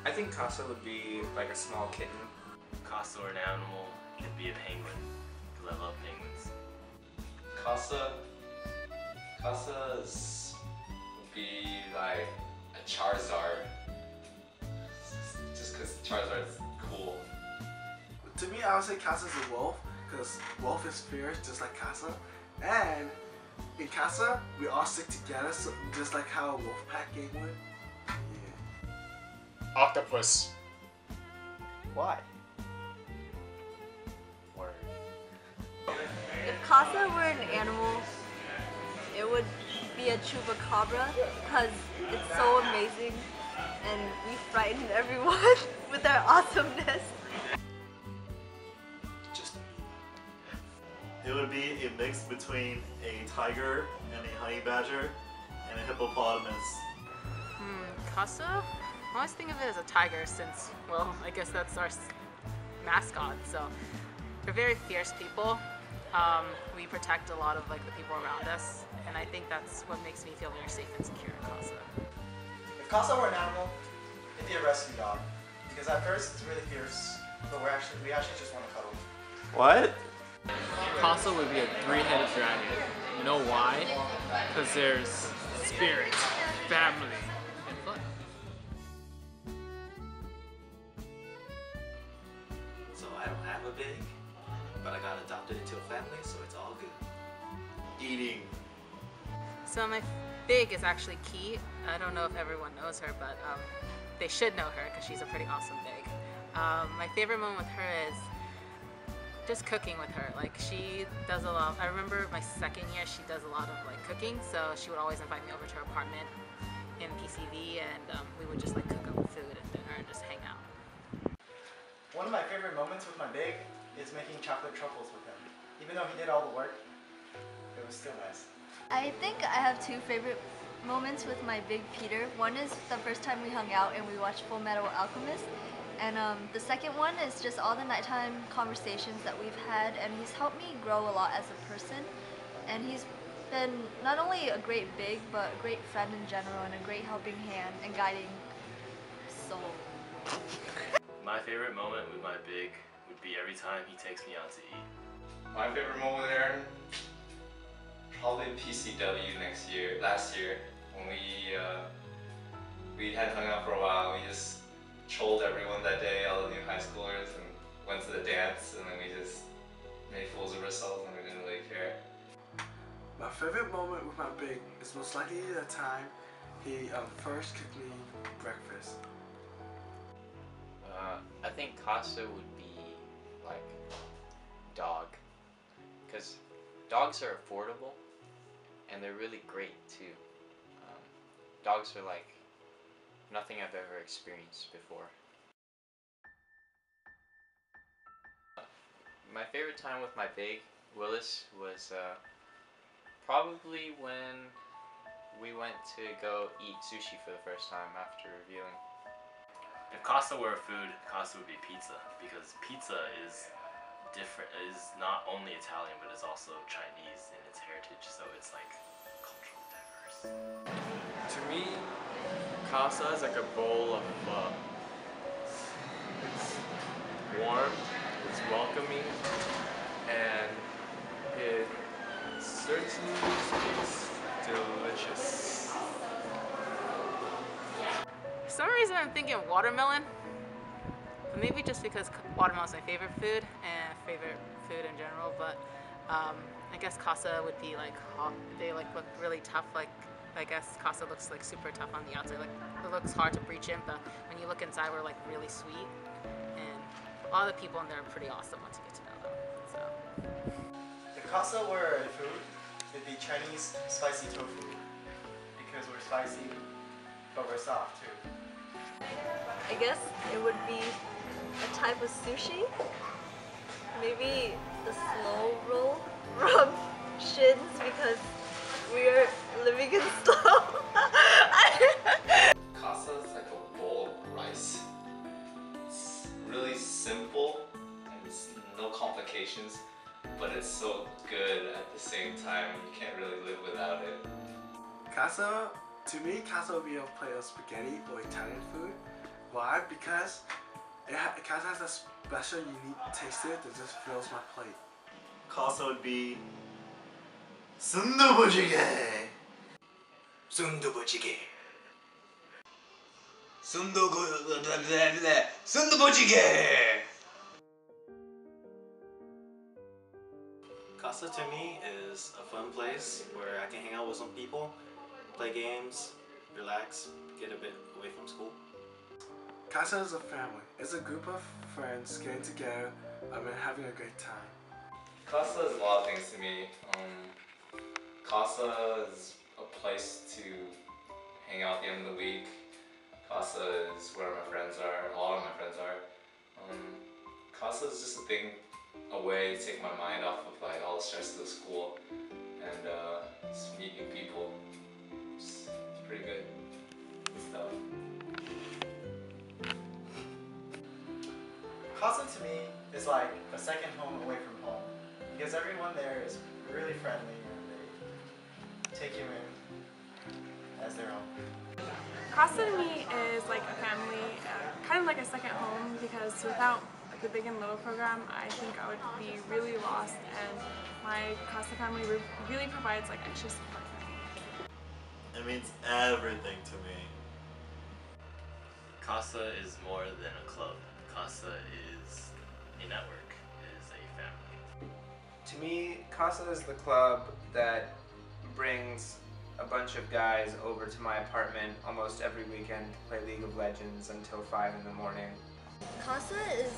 I think KASA would be like a small kitten. KASA or an animal, it'd be a penguin, because I love penguins. KASA would be like a Charizard. Just because Charizard's cool. To me, I would say KASA is a wolf, because wolf is fierce just like KASA. And in KASA, we all stick together, so just like how a wolf pack game would. Yeah. Octopus. Why? Word. If KASA were an animal, it would be a chupacabra because it's so amazing and we frighten everyone with our awesomeness. It would be a mix between a tiger and a honey badger and a hippopotamus. KASA? I always think of it as a tiger since, well, I guess that's our mascot. So we're very fierce people. We protect a lot of like the people around us, and I think that's what makes me feel very safe and secure in KASA. If KASA were an animal, it'd be a rescue dog. Because at first it's really fierce, but we actually just want to cuddle. What? KASA would be a three-headed dragon. You know why? Because there's spirit, family, and fun. So I don't have a big, but I got adopted into a family, so it's all good. Eating. So my big is actually Key. I don't know if everyone knows her, but they should know her because she's a pretty awesome big. My favorite moment with her is just cooking with her. Like, she does a lot. I remember my second year, she does a lot of like cooking, so she would always invite me over to her apartment in PCV, and we would just like cook up food and dinner and just hang out. One of my favorite moments with my big is making chocolate truffles with him. Even though he did all the work, it was still nice. I think I have two favorite moments with my big Peter. One is the first time we hung out and we watched Full Metal Alchemist. And the second one is just all the nighttime conversations that we've had, and he's helped me grow a lot as a person. And he's been not only a great big, but a great friend in general, and a great helping hand and guiding soul. My favorite moment with my big would be every time he takes me out to eat. My favorite moment there, probably PCW last year, when we had hung out for a while. We just trolled everyone that day, all the new high schoolers, and went to the dance, and then we just made fools of ourselves and we didn't really care. My favorite moment with my big is most likely the time he first cooked me breakfast. I think KASA would be like dog, because dogs are affordable and they're really great too. Dogs are like nothing I've ever experienced before. My favorite time with my big Willis was probably when we went to go eat sushi for the first time after reviewing. If KASA were a food, KASA would be pizza, because pizza is different, is not only Italian, but it's also Chinese in its heritage, so it's like culturally diverse. To me, KASA is like a bowl of pho. It's warm, it's welcoming, and it certainly tastes delicious. For some reason I'm thinking watermelon, but maybe just because watermelon is my favorite food and favorite food in general, but I guess KASA would be like hot. They like look really tough, like I guess KASA looks like super tough on the outside, like it looks hard to breach in, but when you look inside we're like really sweet, and a lot of the people in there are pretty awesome once you get to know them. So If KASA were a food, it'd be Chinese spicy tofu, because we're spicy, but we're soft too. I guess it would be a type of sushi. Maybe the slow roll from Shins, because we're living in slow. KASA is like a bowl of rice. It's really simple and it's no complications, but it's so good at the same time. You can't really live without it. KASA, to me, KASA would be a plate of spaghetti or Italian food Why? Because it kind of has a special, unique taste to it that just fills my plate. KASA would be 순두부찌개. 순두부찌개. 순두부찌개. KASA to me is a fun place where I can hang out with some people, play games, relax, get a bit away from school. KASA is a family. It's a group of friends getting together and having a great time. KASA is a lot of things to me. KASA is a place to hang out at the end of the week. KASA is where my friends are, a lot of my friends are. KASA is just a thing, a way to take my mind off of like all the stress of the school and just meet new people. It's pretty good stuff. KASA to me is like a second home away from home because everyone there is really friendly and they take you in as their own. KASA to me is like a family, kind of like a second home because without the Big and Little program, I think I would be really lost, and my KASA family really provides like extra support for me. It means everything to me. KASA is more than a club. KASA is a network, is a family. To me, KASA is the club that brings a bunch of guys over to my apartment almost every weekend to play League of Legends until 5 in the morning. KASA is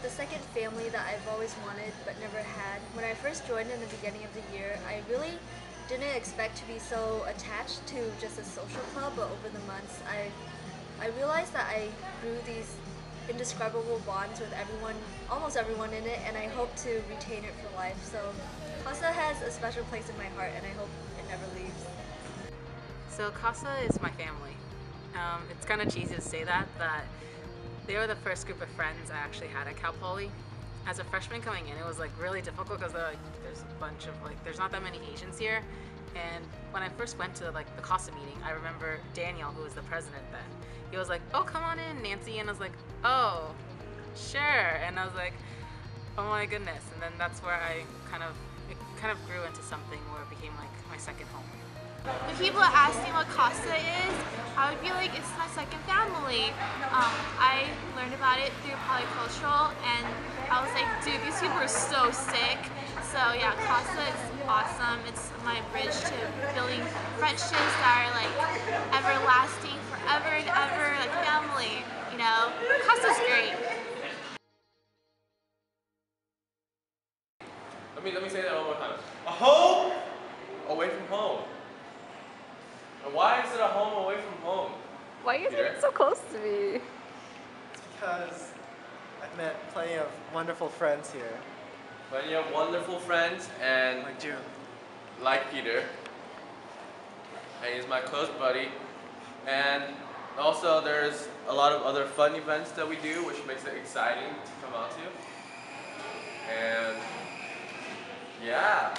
the second family that I've always wanted but never had. When I first joined in the beginning of the year, I really didn't expect to be so attached to just a social club, but over the months I realized that I grew these indescribable bonds with everyone, almost everyone in it, and I hope to retain it for life. So KASA has a special place in my heart and I hope it never leaves. So KASA is my family. It's kind of cheesy to say that, but they were the first group of friends I actually had at Cal Poly. As a freshman coming in, it was like really difficult because there's a bunch of there's not that many Asians here. And when I first went to like the KASA meeting, I remember Daniel, who was the president then, he was like, "Oh, come on in, Nancy," and I was like, "Oh, sure," and I was like, "Oh my goodness," and then that's where it kind of grew into something where it became like my second home. When people ask me what KASA is, I would be like, it's my second family. I learned about it through polycultural, and I was like, dude, these people are so sick. So yeah, KASA is awesome. It's my bridge to building friendships that are like everlasting, forever and ever, like family. You know, KASA's great. Let me say that one more time. A home away from home. And why is it a home away from home? Why are you getting so close to me? It's because I've met plenty of wonderful friends here. Plenty of wonderful friends and Like June. like Peter. And he's my close buddy. And also there's a lot of other fun events that we do which makes it exciting to come out to. And yeah.